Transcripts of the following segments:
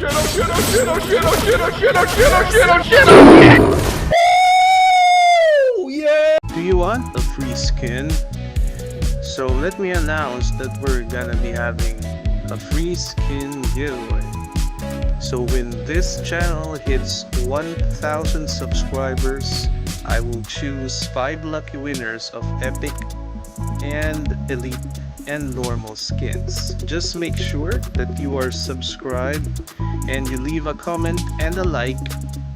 Yeah! Do you want a free skin? So let me announce that we're gonna be having a free skin giveaway. So when this channel hits 1,000 subscribers, I will choose 5 lucky winners of epic and elite and normal skins. Just make sure that you are subscribed and you leave a comment and a like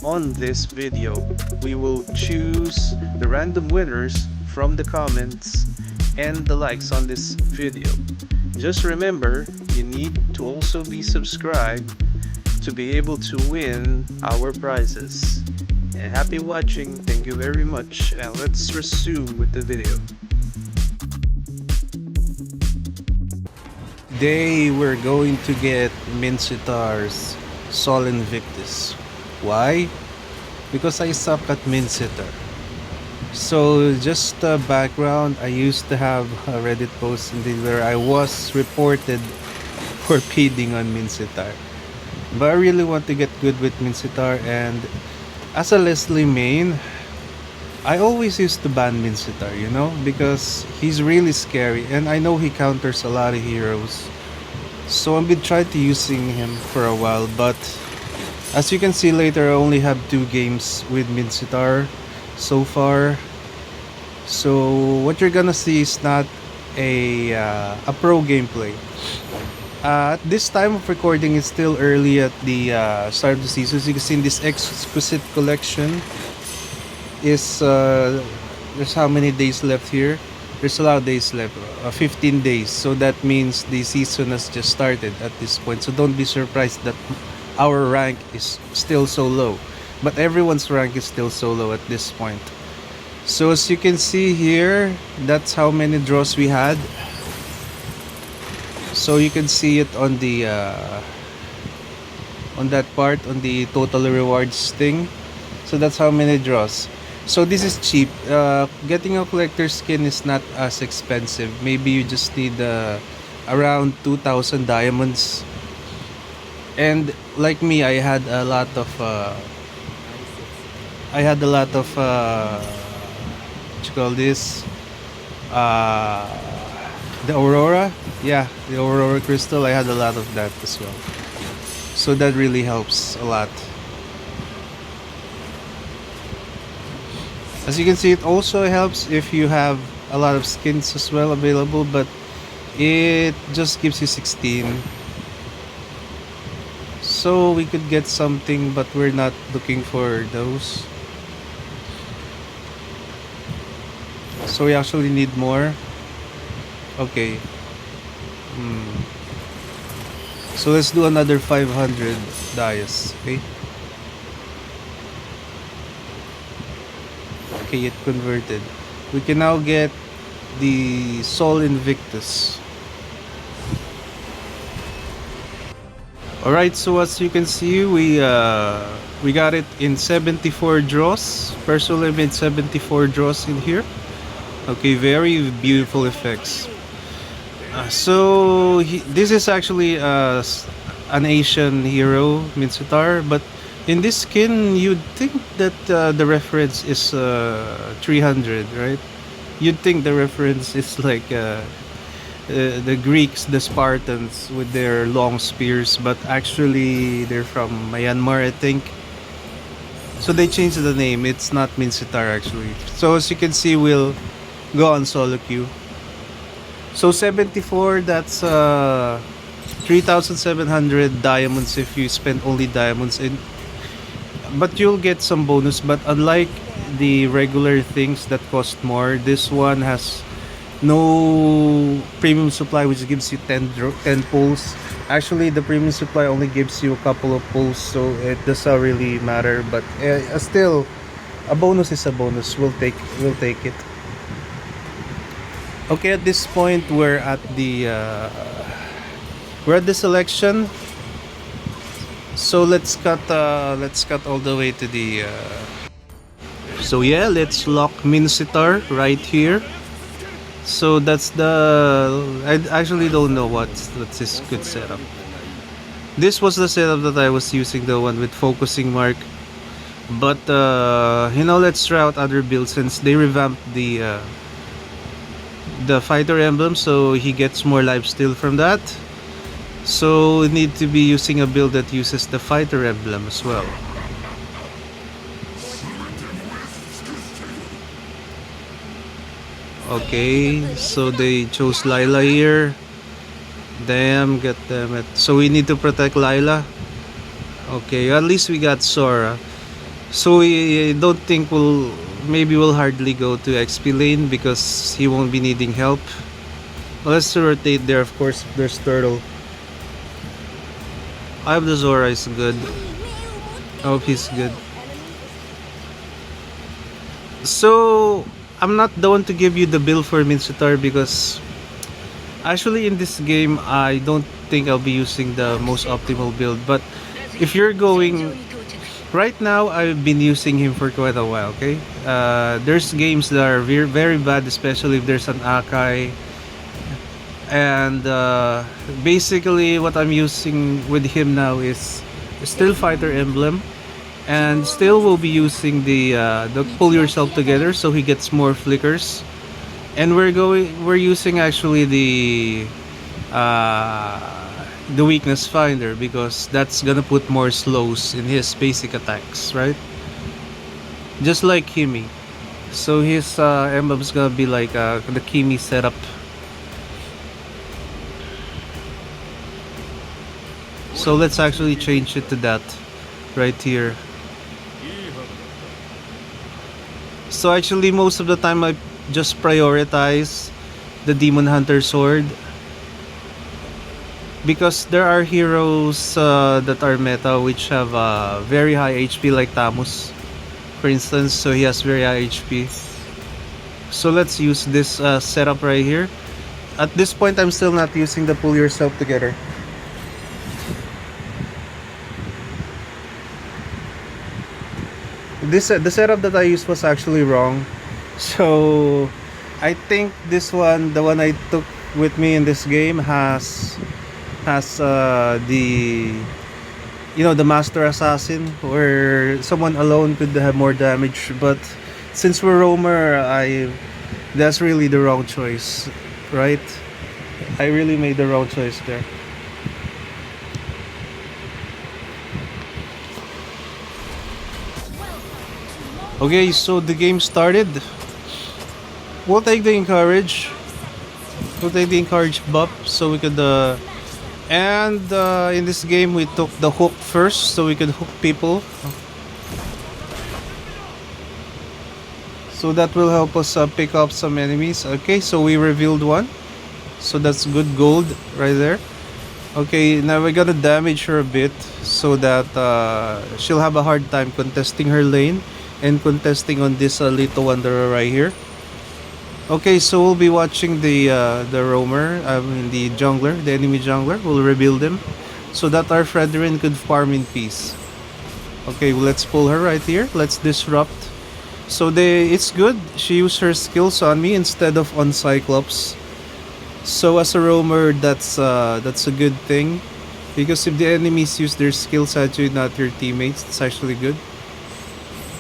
on this video. We will choose the random winners from the comments and the likes on this video. Just remember, you need to also be subscribed to be able to win our prizes. And happy watching, thank you very much, and let's resume with the video. Today we're going to get Minsittar's Sol Invictus. Why? Because I suck at Minsitthar. So just background, I used to have a Reddit post indeed where I was reported for peeding on Minsitthar. But I really want to get good with Minsitthar, and as a Leslie main, I always used to ban Minsitthar, you know, because he's really scary and I know he counters a lot of heroes. So I've been trying to using him for a while, but as you can see later, I only have 2 games with Minsitthar so far. So what you're gonna see is not a pro gameplay. At this time of recording, it's still early at the start of the season. So you can see in this Exquisite collection is there's how many days left here? There's a lot of days left, 15 days. So that means the season has just started at this point. So don't be surprised that our rank is still so low, but everyone's rank is still so low at this point. So as you can see here, that's how many draws we had. So you can see it on the on that part, on the total rewards thing. So that's how many draws. So this is cheap. Getting a collector skin is not as expensive. Maybe you just need around 2,000 diamonds. And like me, I had a lot of what you call this? The Aurora. Yeah, the Aurora crystal. I had a lot of that as well. So that really helps a lot. As you can see, it also helps if you have a lot of skins as well available, but it just gives you 16. So we could get something, but we're not looking for those. So we actually need more. Okay. So let's do another 500 dias. Okay. Okay, it converted. We can now get the Sol Invictus. Alright, so as you can see, we got it in 74 draws. Personally, I made 74 draws in here. Okay, very beautiful effects. This is actually an Asian hero, Minsitthar, but in this skin, you'd think that the reference is 300, right? You'd think the reference is like the Greeks, the Spartans with their long spears, but actually they're from Myanmar, I think. So they changed the name. It's not Minsitthar actually. So as you can see, we'll go on solo queue. So 74, that's 3,700 diamonds if you spend only diamonds in. But you'll get some bonus, but unlike the regular things that cost more, this one has no premium supply, which gives you 10 pulls. Actually, the premium supply only gives you a couple of pulls, so it doesn't really matter. But still, a bonus is a bonus. We'll take it. Okay, at this point we're at the selection. So let's cut all the way to the so yeah, let's lock Minsitthar right here. So that's the I actually don't know what's this good setup. This was the setup that I was using, the one with focusing mark. But let's try out other builds since they revamped the fighter emblem, so he gets more lifesteal from that. So we need to be using a build that uses the fighter emblem as well. Okay, so they chose Lila here. Damn, get them it. So we need to protect Lila. Okay, at least we got Sora. So we don't think we'll hardly go to XP lane because he won't be needing help. Let's rotate there, of course, if there's Turtle. I hope the Zora is good. I hope he's good. So I'm not the one to give you the build for Minsitthar because actually in this game I don't think I'll be using the most optimal build. But if you're going right now, I've been using him for quite a while. Okay, there's games that are very, very bad, especially if there's an Akai. And basically what I'm using with him now is still fighter emblem, and still will be using the pull yourself together so he gets more flickers. And we're using actually the weakness finder because that's gonna put more slows in his basic attacks, right? Just like Kimi. So his emblem's gonna be like the Kimi setup. So let's actually change it to that right here. So actually most of the time I just prioritize the Demon Hunter sword because there are heroes that are meta which have very high HP, like Tamus for instance. So he has very high HP. So let's use this setup right here. At this point I'm still not using the pull yourself together. The setup that I used was actually wrong. So I think this one, the one I took with me in this game, has the the master assassin, where someone alone could have more damage. But since we're roamer, that's really the wrong choice, right? I really made the wrong choice there. Okay, so the game started. We'll take the encourage. We'll take the encourage buff so we could and in this game we took the hook first so we could hook people. So that will help us pick up some enemies. Okay, so we revealed one. So that's good gold right there. Okay, now we're gonna damage her a bit so that she'll have a hard time contesting her lane and contesting on this little wanderer right here. Okay, so we'll be watching the roamer, the jungler, the enemy jungler. We'll rebuild him so that our Fredrin could farm in peace. Okay, well, let's pull her right here. Let's disrupt. So it's good. She used her skills on me instead of on Cyclops. So as a roamer, that's a good thing, because if the enemies use their skills at you, not your teammates, it's actually good.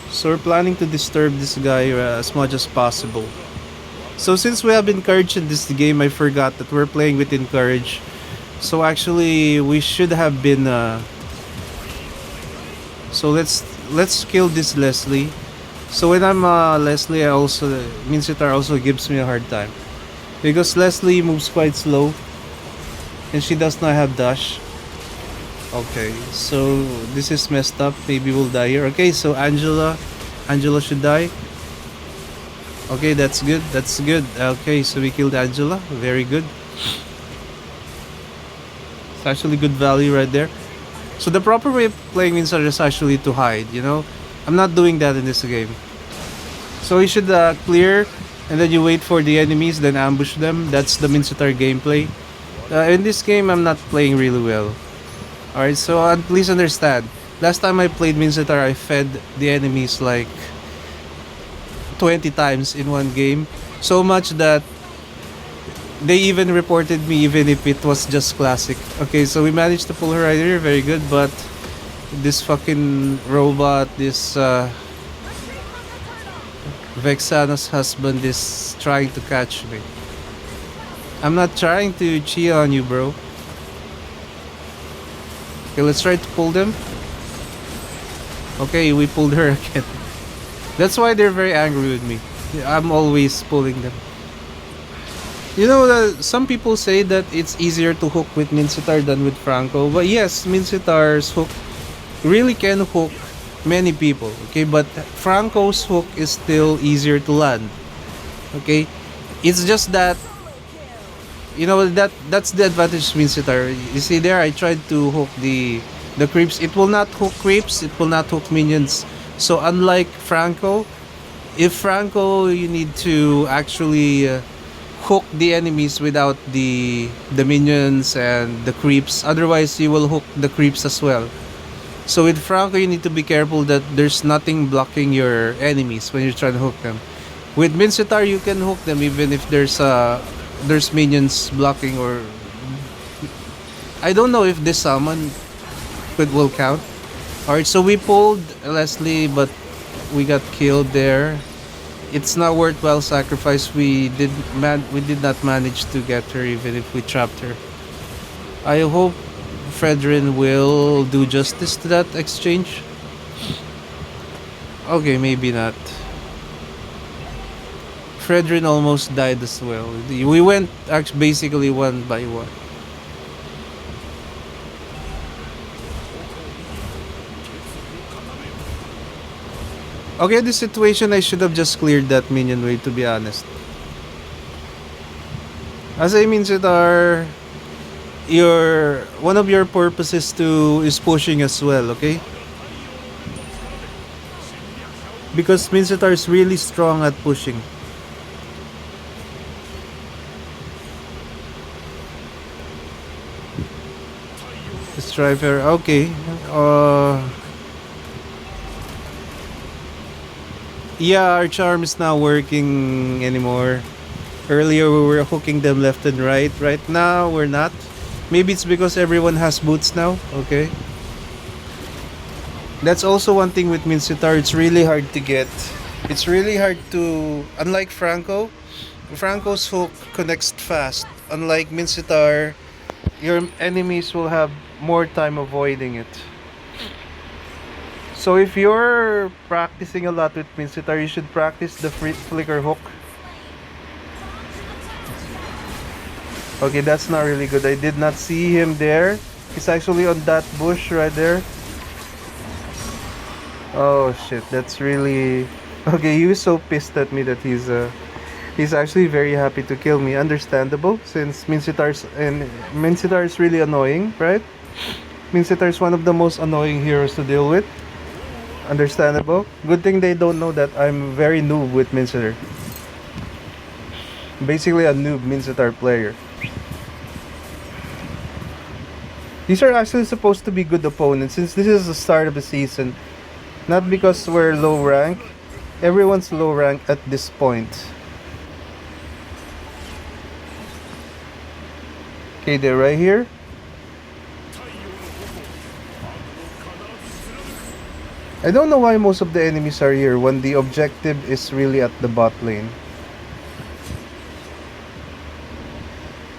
So we're planning to disturb this guy as much as possible. So since we have encourage in this game, I forgot that we're playing with encourage. So actually we should have been so let's kill this Leslie. So when I'm Leslie, I also Minsitthar also gives me a hard time because Leslie moves quite slow and she does not have dash. Okay, so this is messed up. Maybe we'll die here. Okay, so Angela should die. Okay, that's good. That's good. Okay, so we killed Angela. Very good. It's actually good value right there. So the proper way of playing Minsitthar is actually to hide, I'm not doing that in this game. So you should clear, and then you wait for the enemies, then ambush them. That's the Minsitthar gameplay. In this game, I'm not playing really well. Alright, so please understand. Last time I played Minsitthar, I fed the enemies like 20 times in one game. So much that They even reported me even if it was just classic. Okay, so we managed to pull her right here, very good, but this fucking robot, this Vexano's husband is trying to catch me. I'm not trying to cheat on you, bro. Okay, let's try to pull them. Okay, we pulled her again. That's why they're very angry with me. I'm always pulling them. You know, some people say that it's easier to hook with Minsitthar than with Franco. But yes, Minsittar's hook really can hook many people. Okay, but Franco's hook is still easier to land. Okay, it's just that, you know, that's the advantage of Minsitthar. You see there, I tried to hook the creeps. It will not hook creeps. It will not hook minions. So unlike Franco, if Franco, you need to actually hook the enemies without the minions and the creeps. Otherwise, you will hook the creeps as well. So with Franco, you need to be careful that there's nothing blocking your enemies when you're trying to hook them. With Minsitthar, you can hook them even if there's minions blocking, or I don't know if this summon will count. Alright, so we pulled Leslie, but we got killed there. It's not worthwhile sacrifice. We did not manage to get her even if we trapped her. I hope Fredrin will do justice to that exchange. Okay, maybe not. Fredrin almost died as well. We went actually basically one by one. Okay, this situation, I should have just cleared that minion wave, to be honest. As I mean, Sitar, one of your purposes is pushing as well, okay? Because Minsitthar is really strong at pushing. Striver, okay. Yeah, our charm is not working anymore. Earlier we were hooking them left and right. Right now we're not. Maybe it's because everyone has boots now. Okay. That's also one thing with Minsitthar. It's really hard to get. It's really hard to. Unlike Franco, Franco's hook connects fast. Unlike Minsitthar, your enemies will have more time avoiding it. So if you're practicing a lot with Minsitthar, you should practice the flicker hook. Okay, that's not really good. I did not see him there. He's actually on that bush right there. Oh shit, that's really... Okay, he was so pissed at me that he's actually very happy to kill me. Understandable, since Minsitthar is really annoying, right? Minsitthar is one of the most annoying heroes to deal with. Understandable. Good thing they don't know that I'm very noob with Minsitthar. Basically a noob Minsitthar player. These are actually supposed to be good opponents since this is the start of the season. Not because we're low rank. Everyone's low rank at this point. Okay, they're right here. I don't know why most of the enemies are here when the objective is really at the bot lane.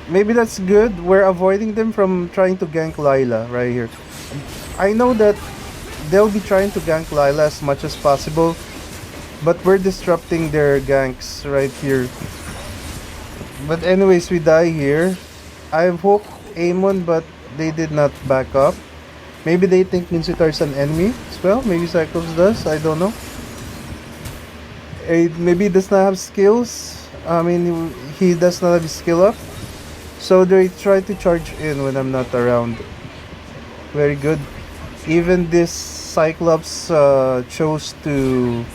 Maybe that's good. We're avoiding them from trying to gank Layla right here. I know that they'll be trying to gank Layla as much as possible, but we're disrupting their ganks right here. But anyways, we die here. I've hooked Amon, but they did not back up. Maybe they think Minsitthar is an enemy as well. Maybe Cyclops does. I don't know. Maybe he does not have skills. I mean, he does not have his skill up. So they try to charge in when I'm not around. Very good. Even this Cyclops chose to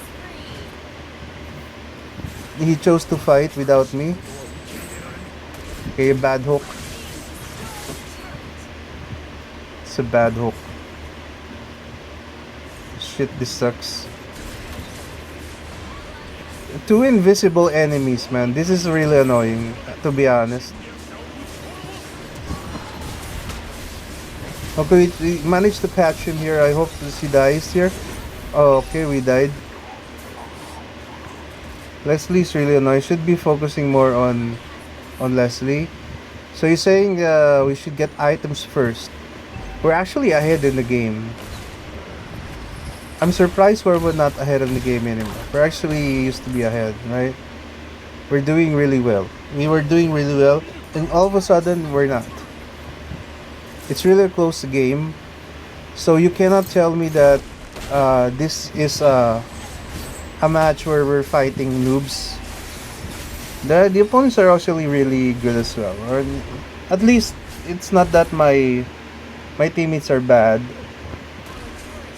fight without me. Okay, bad hook. It's a bad hook. Shit, this sucks. Two invisible enemies, man. This is really annoying, to be honest. Okay, we managed to catch him here. I hope he dies here. Oh, okay, we died. Leslie's really annoying. Should be focusing more on Leslie. So you're saying we should get items first. We're actually ahead in the game. I'm surprised we're not ahead in the game anymore. We're actually used to be ahead, right? We're doing really well. We were doing really well, and all of a sudden we're not. It's really a close game, so you cannot tell me that this is a match where we're fighting noobs. The opponents are actually really good as well, or at least it's not that my teammates are bad.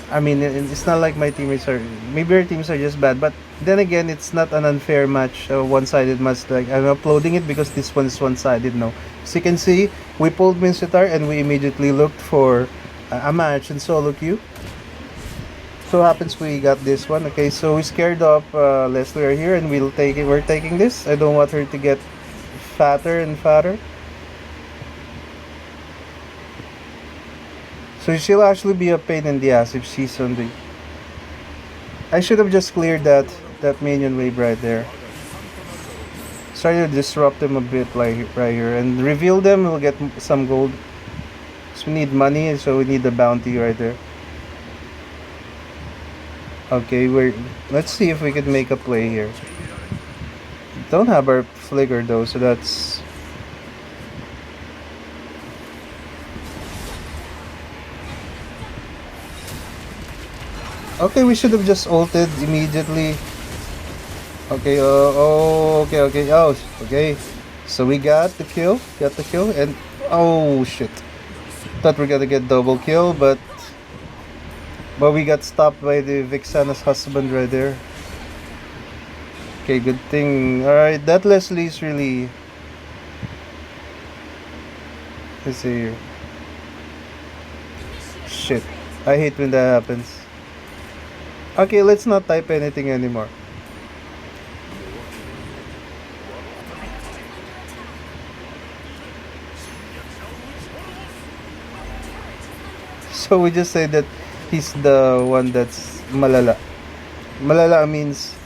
I mean, it's not like my teammates are. Maybe our teams are just bad, but then again, it's not an unfair match, a one-sided match. Like I'm uploading it because this one is one-sided. No, as you can see, we pulled Minsitthar and we immediately looked for a match in solo queue. So happens we got this one. Okay, so we scared off Leslie are here, and we'll take it. We're taking this. I don't want her to get fatter and fatter. So she'll actually be a pain in the ass if she's on the... I should have just cleared that minion wave right there. Try to disrupt them a bit like right here and reveal them. We'll get some gold. So we need money, so we need the bounty right there. Okay, let's see if we can make a play here. Don't have our flicker though, so that's... Okay, we should have just ulted immediately. Okay, okay. Oh, okay. So we got the kill, and oh shit. Thought we're gonna get double kill, but we got stopped by the Vixana's husband right there. Okay, good thing. Alright, that Leslie is really... Let's see here. Shit. I hate when that happens. Okay, let's not type anything anymore. So we just say that he's the one that's malala. Malala means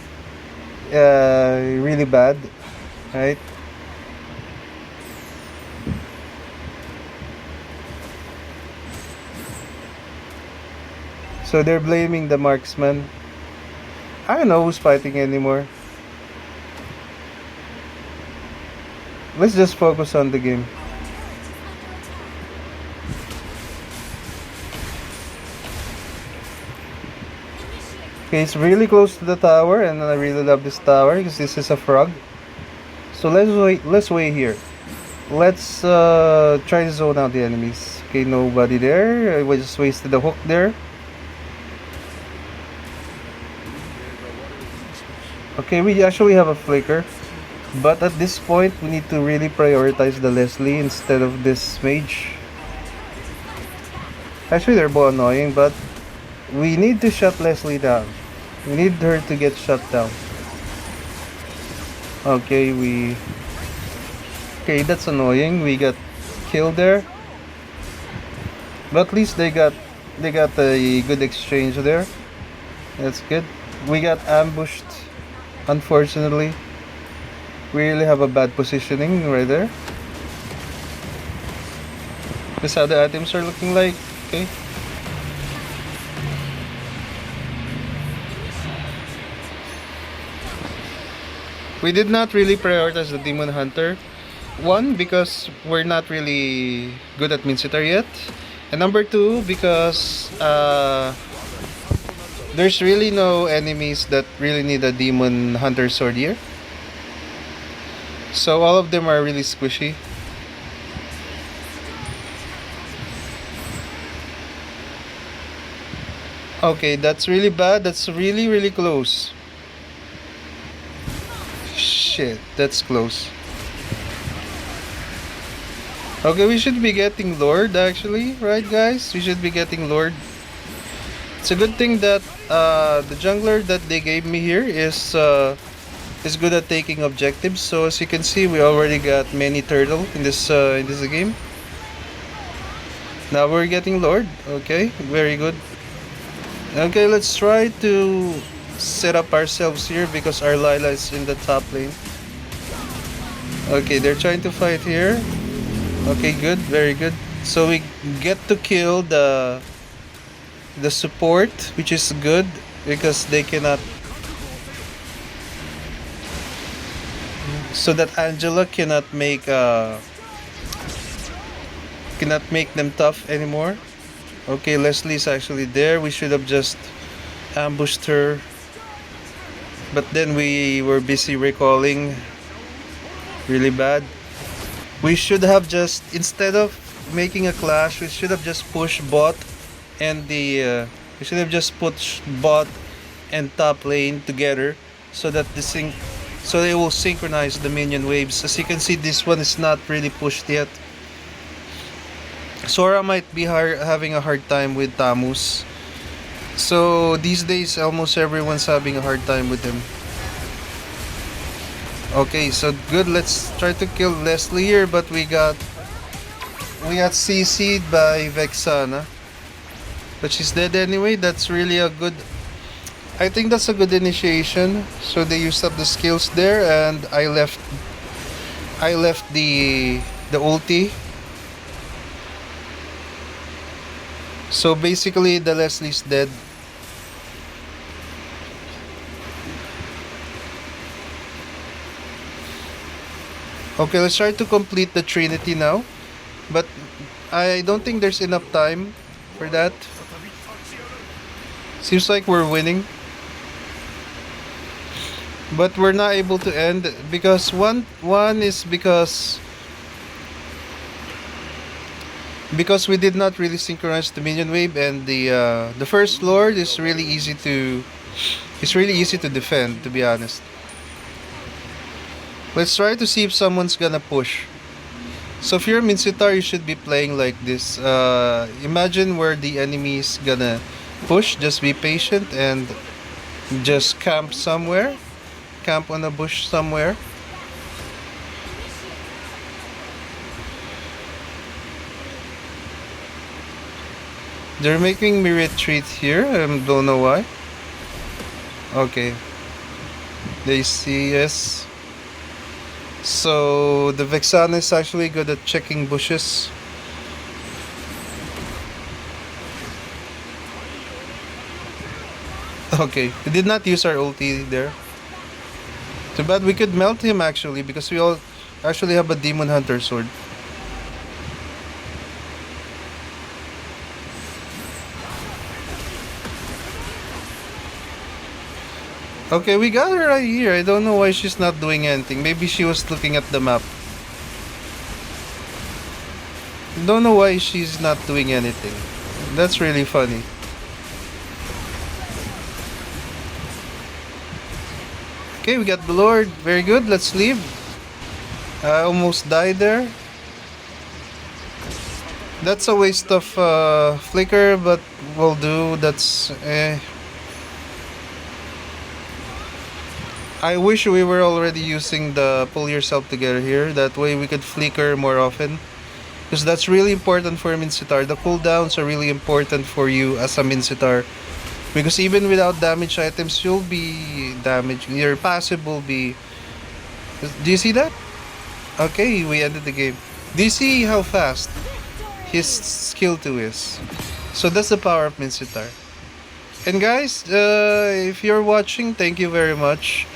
really bad, right? So they're blaming the marksman. I don't know who's fighting anymore. Let's just focus on the game. Okay, it's really close to the tower, and I really love this tower because this is a frog. So let's wait here. Let's try to zone out the enemies. Okay, nobody there. I just wasted the hook there. Okay, we actually have a flicker, but at this point we need to really prioritize the Leslie instead of this mage. Actually, they're both annoying, but we need to shut Leslie down. We need her to get shut down. Okay, okay, that's annoying. We got killed there, but at least they got a good exchange there. That's good. We got ambushed. Unfortunately, we really have a bad positioning right there. This is how the items are looking like. Okay. We did not really prioritize the Demon Hunter. One, because we're not really good at Minsitthar yet. And number two, because there's really no enemies that really need a Demon Hunter sword here. So all of them are really squishy. Okay, that's really bad. That's really close. Shit, that's close. Okay, we should be getting Lord actually, right guys? We should be getting Lord. It's a good thing that the jungler that they gave me here is is good at taking objectives. So as you can see, we already got many turtle in this game. Now we're getting Lord. Okay, very good. Okay, let's try to set up ourselves here because our Lila is in the top lane. Okay, they're trying to fight here. Okay, good, very good. So we get to kill the support, which is good because they cannot, so that Angela cannot make them tough anymore. Okay, Leslie's actually there. We should have just ambushed her, but then we were busy recalling really bad. We should have just, instead of making a clash, we should have just pushed bot and we should have just pushed bot and top lane together so that so they will synchronize the minion waves. As you can see, this one is not really pushed yet. Sora might be having a hard time with Tamus. So these days, almost everyone's having a hard time with him. Okay, so good. Let's try to kill Leslie here, but we got CC'd by Vexana. But she's dead anyway. That's really a good, I think that's a good initiation. So they used up the skills there, and I left the ulti. So basically the Leslie's dead. Okay, let's try to complete the Trinity now. But I don't think there's enough time for that. Seems like we're winning. But we're not able to end because one is because we did not really synchronize the minion wave, and the first lord is really easy to defend, to be honest. Let's try to see if someone's gonna push. So if you're Minsitthar, you should be playing like this. Imagine where the enemy is gonna push. Just be patient and just camp somewhere. Camp on a bush somewhere. They're making me retreat here. I don't know why. Okay. They see us. So the Vexana is actually good at checking bushes. Okay, we did not use our ulti there. Too bad. We could melt him actually because we all actually have a Demon Hunter sword. Okay, we got her right here. I don't know why she's not doing anything. Maybe she was looking at the map. Don't know why she's not doing anything. That's really funny. Okay, we got the Lord. Very good. Let's leave. I almost died there. That's a waste of flicker, but we'll do. That's I wish we were already using the pull yourself together here. That way we could flicker more often. Because that's really important for Minsitthar. The cooldowns are really important for you as a Minsitthar. Because even without damage items, you'll be damaged. Your passive will be... Do you see that? Okay, we ended the game. Do you see how fast his skill 2 is? So that's the power of Minsitthar. And guys, if you're watching, thank you very much.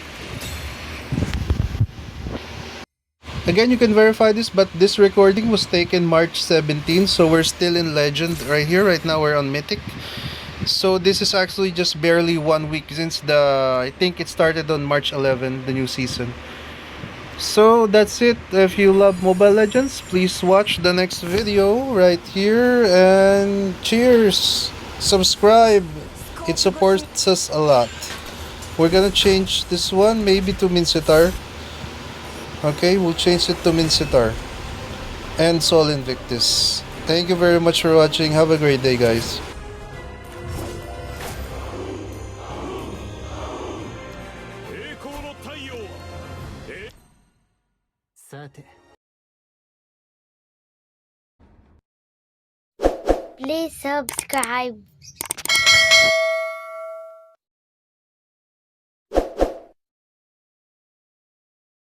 Again, you can verify this, but this recording was taken March 17, so we're still in Legend right here. Right now we're on Mythic. So this is actually just barely 1 week since I think it started on March 11, the new season. So that's it. If you love Mobile Legends, please watch the next video right here, and cheers! Subscribe, it supports us a lot. We're gonna change this one maybe to Minsitthar. Okay, we'll change it to Minsitthar and Sol Invictus. Thank you very much for watching. Have a great day, guys. Please subscribe.